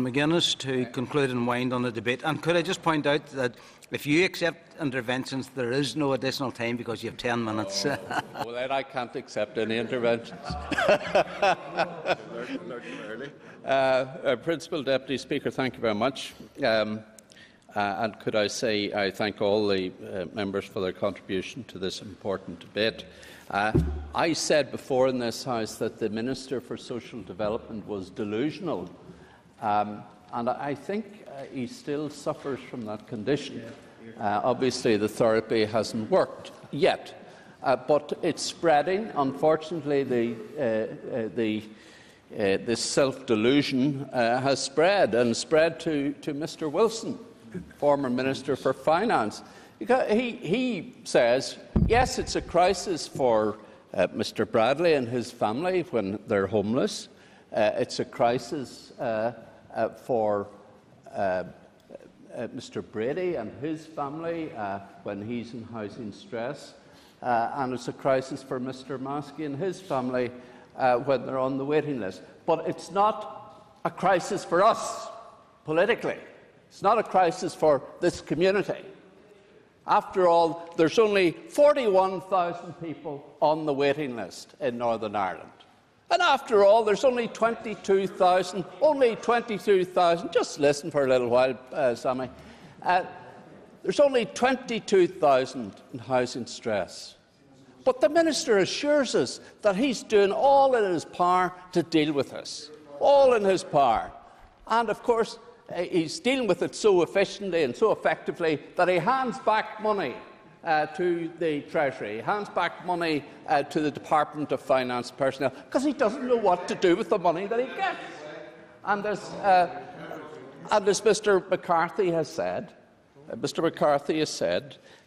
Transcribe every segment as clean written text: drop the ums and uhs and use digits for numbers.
Maginness to conclude and wind on the debate. And could I just point out that if you accept interventions, there is no additional time because you have 10 minutes. Well, then I can't accept any interventions. Principal Deputy Speaker, thank you very much. And could I say I thank all the members for their contribution to this important debate. I said before in this House that the Minister for Social Development was delusional, and I think he still suffers from that condition. Obviously, the therapy hasn't worked yet, but it's spreading. Unfortunately, this self-delusion has spread to Mr. Wilson, former Minister for Finance. He says, yes, it's a crisis for Mr. Bradley and his family when they're homeless. It's a crisis for Mr. Brady and his family when he's in housing stress. And it's a crisis for Mr. Maskey and his family when they're on the waiting list. But it's not a crisis for us politically. It's not a crisis for this community. After all, there's only 41,000 people on the waiting list in Northern Ireland. And after all, there's only 22,000, just listen for a little while, Sammy. There's only 22,000 in housing stress. But the Minister assures us that he's doing all in his power to deal with this, all in his power. And of course, he's dealing with it so efficiently and so effectively that he hands back money to the Treasury, he hands back money to the Department of Finance personnel, because he doesn't know what to do with the money that he gets. And as Mr. McCarthy has said,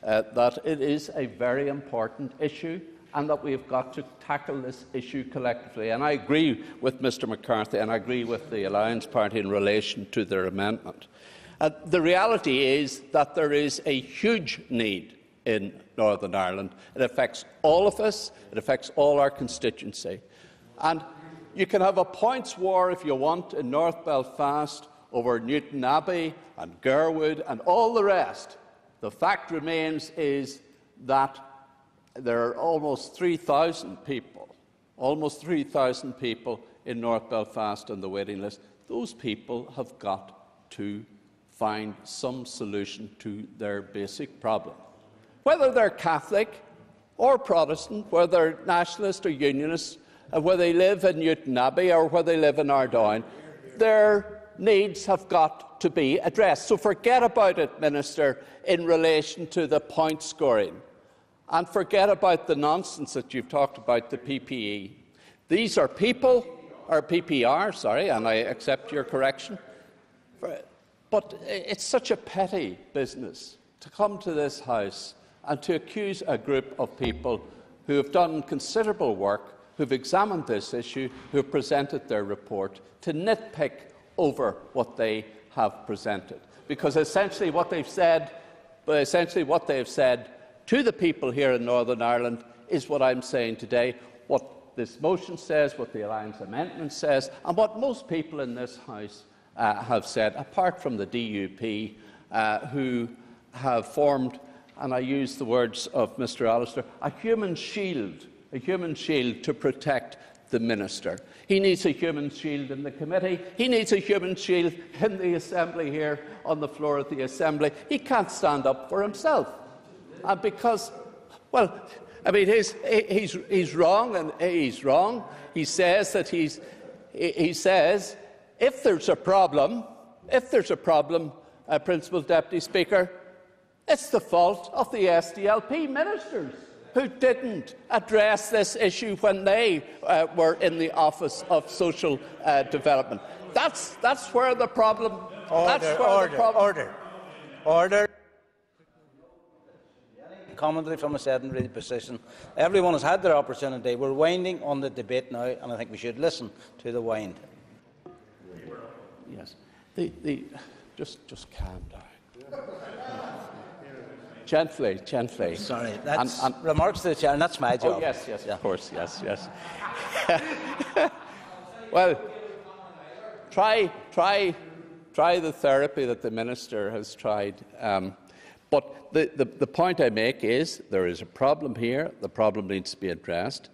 that it is a very important issue and that we have got to tackle this issue collectively. And I agree with Mr. McCarthy and I agree with the Alliance Party in relation to their amendment. The reality is that there is a huge need in Northern Ireland. It affects all of us. It affects all our constituency. And you can have a points war if you want in North Belfast over Newton Abbey and Gerwood and all the rest. The fact remains is that there are almost 3,000 people in North Belfast on the waiting list. Those people have got to find some solution to their basic problem. Whether they're Catholic or Protestant, whether they're nationalist or unionist, whether they live in Newton Abbey or whether they live in Ardoyne, their needs have got to be addressed. So forget about it, Minister, in relation to the point scoring. And forget about the nonsense that you've talked about, the PPE. These are people, or PPR, sorry, and I accept your correction. But it's such a petty business to come to this House and to accuse a group of people who have done considerable work, who have examined this issue, who have presented their report, to nitpick over what they have presented. Because essentially what they've said to the people here in Northern Ireland is what I'm saying today, what this motion says, what the Alliance Amendment says, and what most people in this House have said, apart from the DUP, who have formed, and I use the words of Mr. Allister, a human shield to protect the Minister. He needs a human shield in the committee. He needs a human shield in the Assembly here on the floor of the Assembly. He can't stand up for himself. Because, well, I mean, he's wrong, and he's wrong. He says that he says if there's a problem, Principal Deputy Speaker, it's the fault of the SDLP ministers who didn't address this issue when they were in the Office of Social Development. That's where the problem. Order. Commentary from a sedentary position. Everyone has had their opportunity. We're winding on the debate now, and I think we should listen to the wind. Yes. Just calm down. Gently. Sorry, that's remarks to the Chair, and that's my job. Oh, yes, yeah. Of course, yes. Well, try try the therapy that the Minister has tried. But the point I make is there is a problem here. The problem needs to be addressed.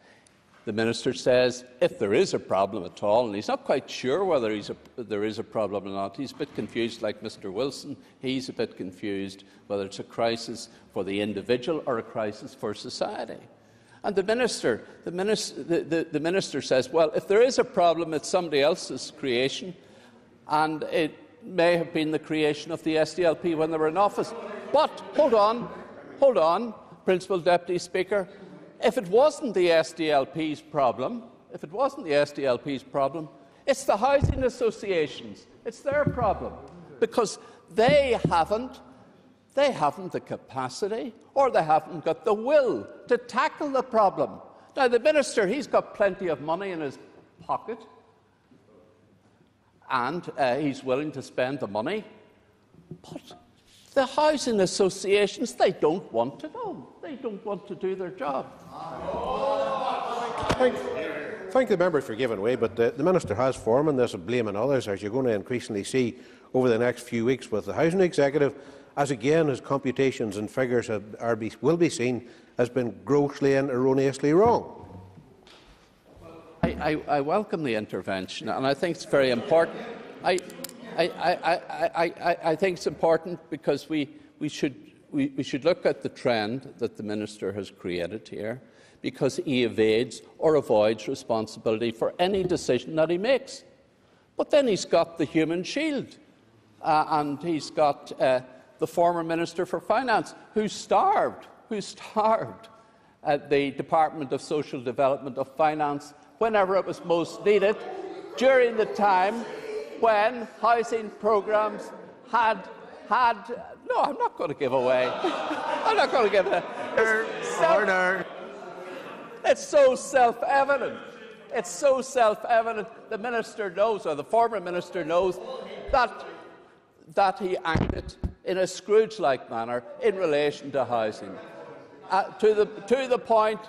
The Minister says if there is a problem at all, and he's not quite sure whether there is a problem or not. He's a bit confused, like Mr Wilson. He's a bit confused whether it's a crisis for the individual or a crisis for society. And the Minister says, well, if there is a problem, it's somebody else's creation, and it may have been the creation of the SDLP when they were in office. But hold on, Principal Deputy Speaker. If it wasn't the SDLP's problem, it's the housing associations. It's their problem, because they haven't the capacity or they haven't got the will to tackle the problem. Now, the Minister, he's got plenty of money in his pocket, and he's willing to spend the money, but the housing associations, they don't want to know. They don't want to do their job. Thank the member for giving way, but the Minister has form in this of blaming others, as you're going to increasingly see over the next few weeks with the Housing Executive, as again his computations and figures will be seen as being grossly and erroneously wrong. I welcome the intervention, and I think it's very important. I think it's important because we should look at the trend that the Minister has created here, because he evades or avoids responsibility for any decision that he makes. But then he's got the human shield, and he's got the former Minister for Finance, who starved at the Department of Social Development of Finance whenever it was most needed, during the time when housing programmes had. No, I'm not going to give away. I'm not going to give it. Order. It's so self-evident. It's so self-evident. The Minister knows, or the former Minister knows, that he acted in a Scrooge-like manner in relation to housing, to the point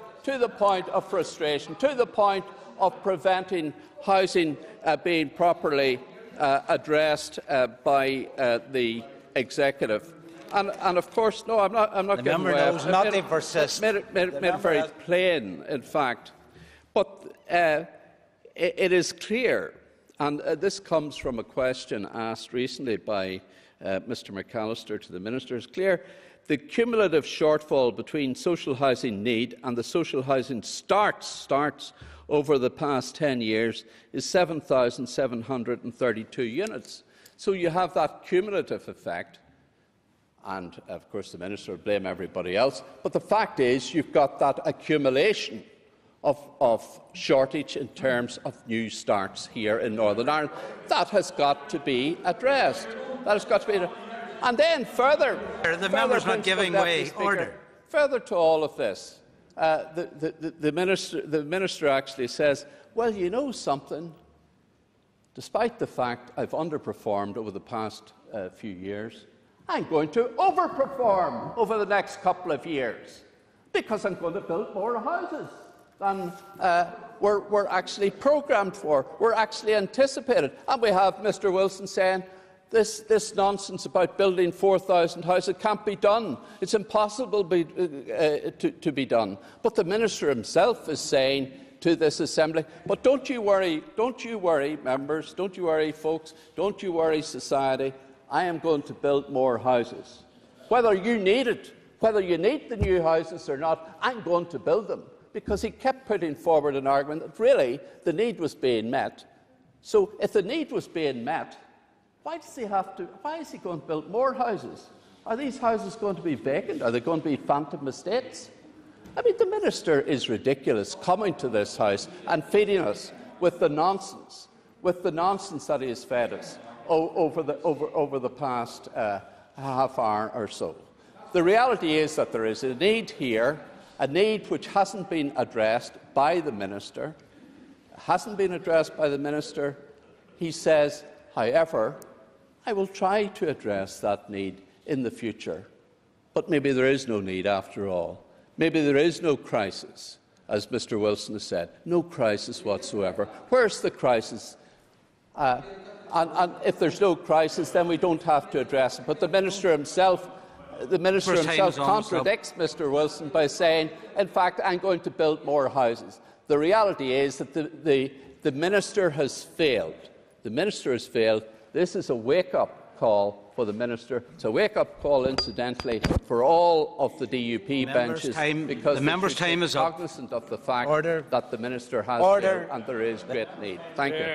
of frustration, to the point of preventing housing being properly addressed by the Executive. And of course, no, I'm not giving away. Not to persist. Made it very plain, in fact. But it is clear, and this comes from a question asked recently by Mr McAllister to the Minister. It's clear the cumulative shortfall between social housing need and the social housing starts over the past 10 years is 7,732 units. So you have that cumulative effect, and of course the Minister will blame everybody else, but the fact is you've got that accumulation of shortage in terms of new starts here in Northern Ireland. That has got to be addressed. And then further, the member's not giving way. Order. Further to all of this, the minister actually says, well, you know something, despite the fact I've underperformed over the past few years, I'm going to overperform over the next couple of years because I'm going to build more houses than we're actually programmed for, we're actually anticipated. And we have Mr Wilson saying, this nonsense about building 4,000 houses can't be done. It's impossible to be done. But the Minister himself is saying to this Assembly, but don't you worry, members, don't you worry, folks, don't you worry, society, I am going to build more houses. Whether you need it, whether you need the new houses or not, I'm going to build them. Because he kept putting forward an argument that really the need was being met. So if the need was being met, why is he going to build more houses? Are these houses going to be vacant? Are they going to be phantom estates? I mean, the Minister is ridiculous coming to this House and feeding us with the nonsense that he has fed us over the past half hour or so. The reality is that there is a need here, a need which hasn't been addressed by the Minister. He says, however, I will try to address that need in the future. But maybe there is no need after all. Maybe there is no crisis, as Mr Wilson has said. No crisis whatsoever. Where's the crisis? And if there's no crisis, then we don't have to address it. But the Minister himself contradicts Mr Wilson by saying, in fact, I'm going to build more houses. The reality is that the Minister has failed. The Minister has failed. This is a wake-up call for the Minister. It's a wake-up call, incidentally, for all of the DUP benches, because the member's time is up. Cognizant of the fact Order. that the Minister has Order. failed and there is great need. Thank you.